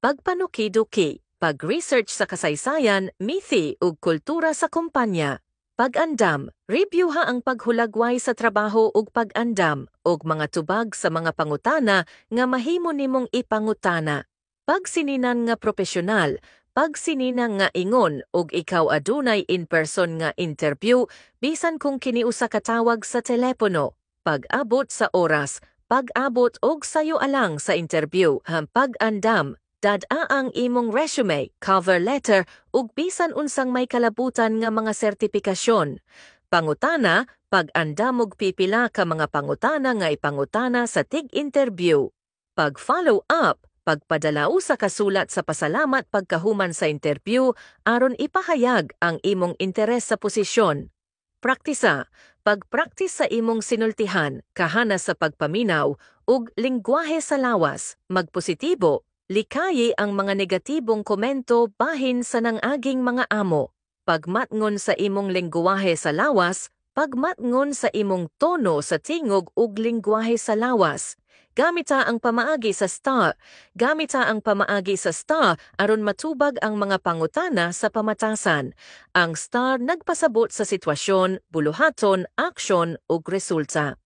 Pagpanukiduki, pag-research sa kasaysayan, mithi ug kultura sa kumpanya. Pag-andam, reviewha ang paghulagway sa trabaho ug pag-andam ug mga tubag sa mga pangutana nga mahimo nimong ipangutana. Pagsininan nga profesional, pagsininang nga ingon ug ikaw adunay in-person nga interview bisan kung kini usa ka tawag sa telepono. Pag-abot sa oras, pag-abot og sayo alang sa interview, pag-andam, dad-a ang imong resume, cover letter ug bisan unsang may kalabutan nga mga sertipikasyon. Pangutana, pag-andam og pipila ka mga pangutana nga ipangutana sa tig-interview. Pag-follow up, pagpadala usa ka sulat sa pasalamat pagkahuman sa interview aron ipahayag ang imong interes sa posisyon. Praktisa, pagpraktis sa imong sinultihan, kahana sa pagpaminaw ug lingwahe sa lawas, magpositibo, likayi ang mga negatibong komento bahin sa nangaging mga amo. Pagmatngon sa imong lingwahe sa lawas, pagmatngon sa imong tono sa tingog ug lingwahe sa lawas. Gamita ang pamaagi sa STAR. Gamita ang pamaagi sa STAR aron matubag ang mga pangutana sa pamatasan. Ang STAR nagpasabot sa sitwasyon, buluhaton, aksyon ug resulta.